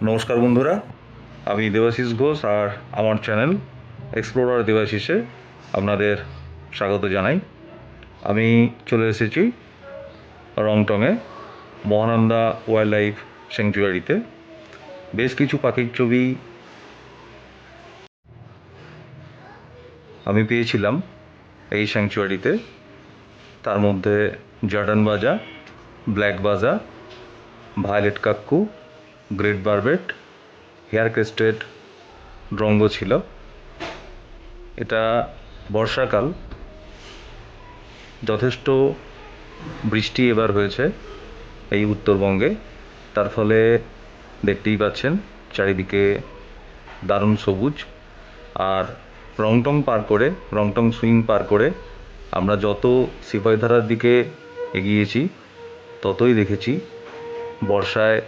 নমস্কার বন্ধুরা, আমি দেবাশিস ঘোষ আর আমার চ্যানেল এক্সপ্লোরার দেবাশিসে আপনাদের স্বাগত জানাই। আমি চলে এসেছি রংটংয়ে মহানন্দা ওয়াইল্ড লাইফ স্যাংচুয়ারিতে। বেশ কিছু পাখির ছবি আমি পেয়েছিলাম এই স্যাংচুয়ারিতে। তার মধ্যে জর্ডান বাজা, ব্ল্যাক বাজা, violet Kakku, great বারবেট, hair crested ড্রঙ্গো ছিল। এটা বর্ষাকাল, যথেষ্ট বৃষ্টি এবার হয়েছে এই উত্তরবঙ্গে। তার ফলে দেখতেই পাচ্ছেন চারিদিকে দারুণ সবুজ। আর রংটং পার করে, রংটং সুইং পার করে আমরা যত সিপাহীধারার দিকে এগিয়েছি ততই দেখেছি বর্ষায়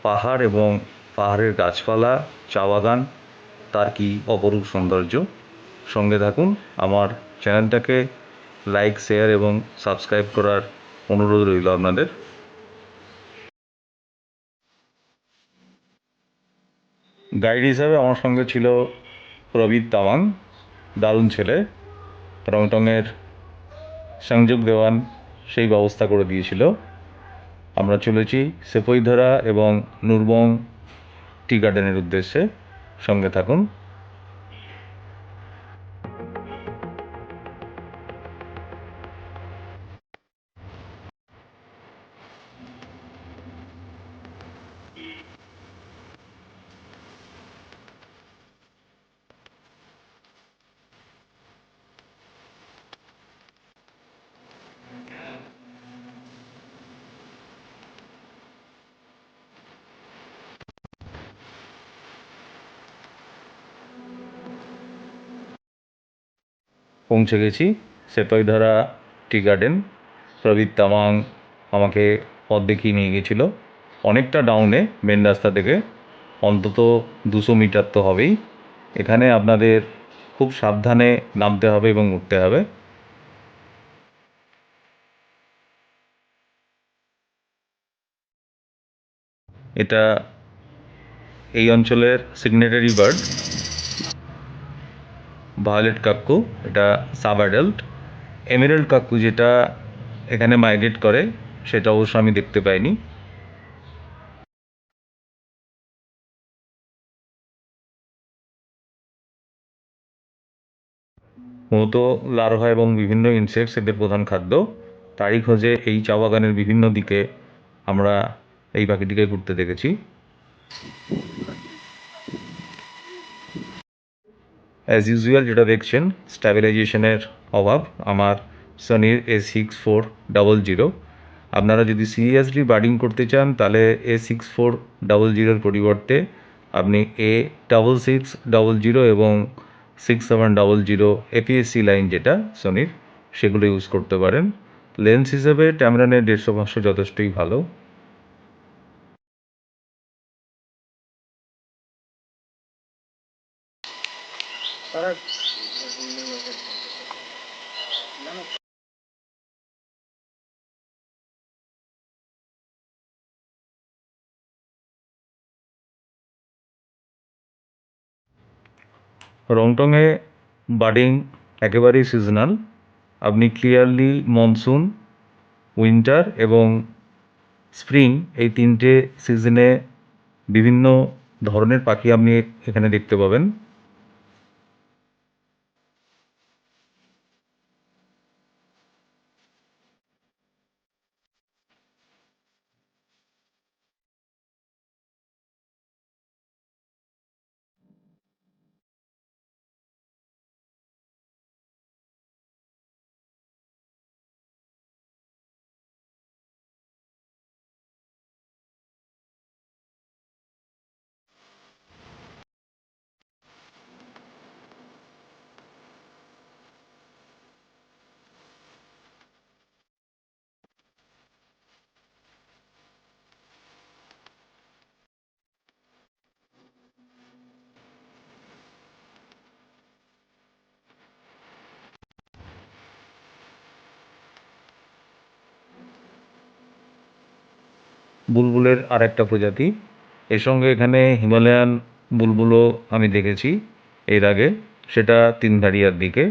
পাহাড় এবং পাহাড়ের গাছপালা, চা বাগান, তার কি অপরূপ সৌন্দর্য। সঙ্গে থাকুন, আমার চ্যানেলটাকে লাইক, শেয়ার এবং সাবস্ক্রাইব করার অনুরোধ রইল আপনাদের। গাইড হিসাবে আমার সঙ্গে ছিল প্রবীর তাওয়াং, দারুণ ছেলে। রংটংয়ের সংযোগ দেওয়ান সেই ব্যবস্থা করে দিয়েছিল। আমরা চলেছি সেপইধারা এবং নুরবং টি গার্ডেনের উদ্দেশ্যে। সঙ্গে থাকুন। পৌঁছে গেছি সেপইধারা টি গার্ডেন। প্রবীর তামাং আমাকে পথ দেখিয়ে নিয়ে গেছিলো অনেকটা ডাউনে মেন রাস্তা থেকে, অন্তত 200 মিটার তো হবেই। এখানে আপনাদের খুব সাবধানে নামতে হবে এবং উঠতে হবে। এটা এই অঞ্চলের সিগনেটারি বার্ড ভায়োলেট কাক্কু। এটা সাব অ্যাডাল্ট। এমেরাল্ড কাক্কু যেটা এখানে মাইগ্রেট করে সেটা অবশ্য আমি দেখতে পাইনি। মূলত লার্ভা এবং বিভিন্ন ইনসেক্টস এদের প্রধান খাদ্য। তারই খোঁজে এই চা বাগানের বিভিন্ন দিকে আমরা এই পাখিটিকে ঘুরতে দেখেছি। অ্যাজ ইউজুয়াল যেটা দেখছেন, স্ট্যাবিলাইজেশনের অভাব আমার সনির A6400। আপনারা যদি সিরিয়াসলি বার্ডিং করতে চান তাহলে A6400 পরিবর্তে আপনি A6600 এবং 6700 APS-C লাইন যেটা সনির, সেগুলো ইউজ করতে পারেন। লেন্স হিসেবে ট্যামরানের 150-500 যথেষ্টই ভালো। রংটংয়ে বার্ডিং একেবারেই সিজনাল। আপনি ক্লিয়ারলি মনসুন, উইন্টার এবং স্প্রিং, এই তিনটে সিজনে বিভিন্ন ধরনের পাখি আপনি এখানে দেখতে পাবেন। বুলবুলের আর একটা প্রজাতি। এর সঙ্গে এখানে হিমালয়ান বুলবুলও আমি দেখেছি এর আগে, সেটা তিনধারিয়ার দিকে।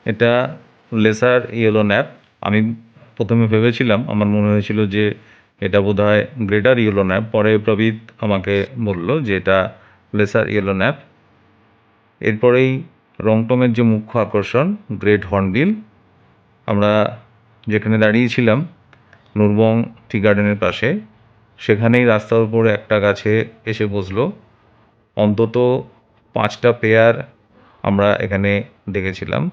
এটা লেসার ইয়েলো ন্যাপ। আমি প্রথমে ভেবেছিলাম, আমার মনে হয়েছিল যে এটা বোধহয় গ্রেটার ইয়েলো ন্যাপ, পরে প্রবীদ আমাকে বলল যে এটা লেসার ইয়েলো ন্যাপ। এরপরেই রংটমের যে মুখ্য আকর্ষণ গ্রেট হর্নবিল। আমরা যেখানে দাঁড়িয়েছিলাম নুরবং টি গার্ডেনের পাশে, সেখানেই রাস্তার উপরে একটা গাছে এসে বসলো। অন্তত 5টা পেয়ার আমরা এখানে দেখেছিলাম।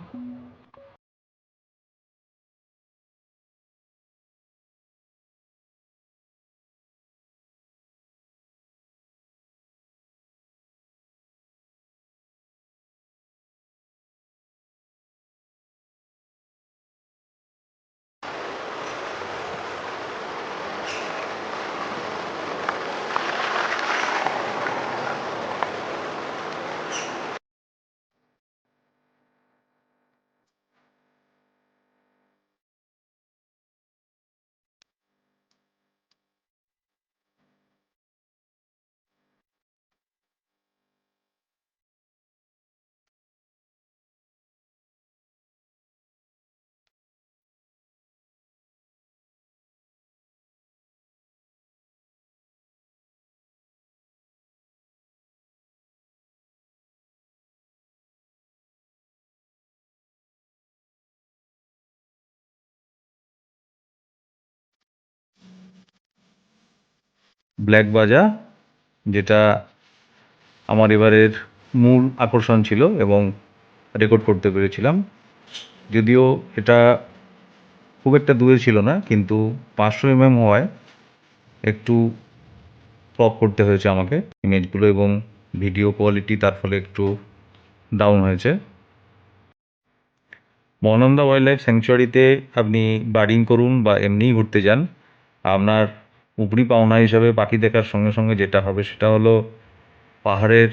ব্ল্যাক বাজা, যেটা আমার এবারের মূল আকর্ষণ ছিল এবং রেকর্ড করতে পেরেছিলাম। যদিও এটা খুব একটা দূরে ছিল না, কিন্তু 500 হওয়ায় একটু ক্রপ করতে হয়েছে আমাকে ইমেজগুলো, এবং ভিডিও কোয়ালিটি তার ফলে একটু ডাউন হয়েছে। মহানন্দা ওয়াইল্ড লাইফ স্যাংচুয়ারিতে আপনি বার্ডিং করুন বা এমনিই ঘুরতে যান, আপনার উপরি পাওনা হিসাবে পাখি দেখার সঙ্গে সঙ্গে যেটা হবে সেটা হলো পাহাড়ের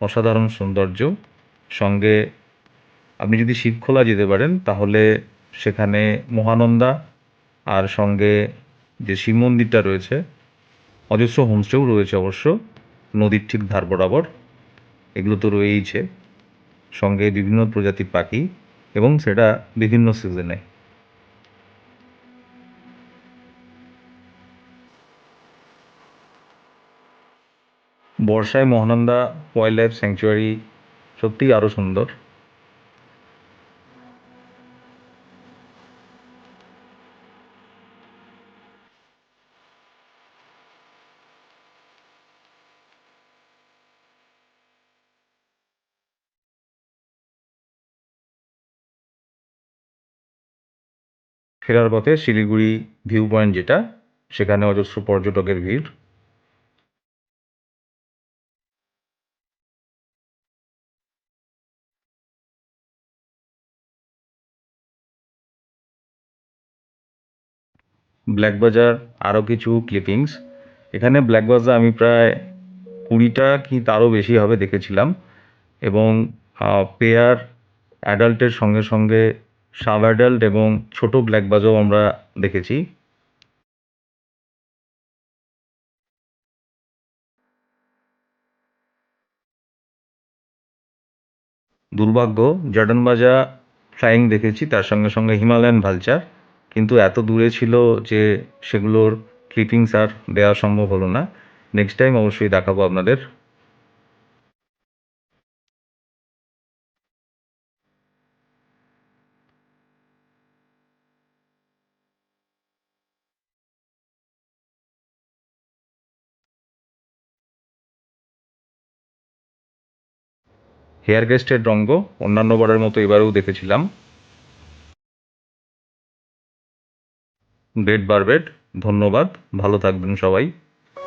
অসাধারণ সৌন্দর্য। সঙ্গে আপনি যদি শিবখোলা যেতে পারেন তাহলে সেখানে মহানন্দা, আর সঙ্গে যে শিব মন্দিরটা রয়েছে, অজস্র হোমস্টেও রয়েছে অবশ্য নদীর ঠিক ধার বরাবর, এগুলো তো রয়েইছে। সঙ্গে বিভিন্ন প্রজাতির পাখি, এবং সেটা বিভিন্ন সিজনে। বর্ষায় মহানন্দা ওয়াইল্ড লাইফ স্যাংচুয়ারি সত্যিই আরও সুন্দর। ফেরার পথে শিলিগুড়ি ভিউ পয়েন্ট, যেটা সেখানে অজস্র পর্যটকের ভিড়। ব্ল্যাক বাজার আরও কিছু ক্লিপিংস। এখানে ব্ল্যাক বাজার আমি প্রায় 20টা কি তারও বেশি হবে দেখেছিলাম, এবং পেয়ার অ্যাডাল্টের সঙ্গে সঙ্গে সাব অ্যাডাল্ট এবং ছোট ব্ল্যাক বাজাও আমরা দেখেছি। দুর্ভাগ্য, জর্ডান বাজা ফ্লাইং দেখেছি, তার সঙ্গে সঙ্গে হিমালয়ান ভালচার, কিন্তু এত দূরে ছিল যে সেগুলোর ক্লিপিংস আর দেওয়া সম্ভব হলো না। নেক্সট টাইম অবশ্যই দেখাবো আপনাদের। হেয়ার ক্রেস্টেড রঙ্গ অন্যান্য বারের মতো এবারেও দেখেছিলাম। গ্রেট বারবেট, ধন্যবাদ, ভালো থাকবেন সবাই।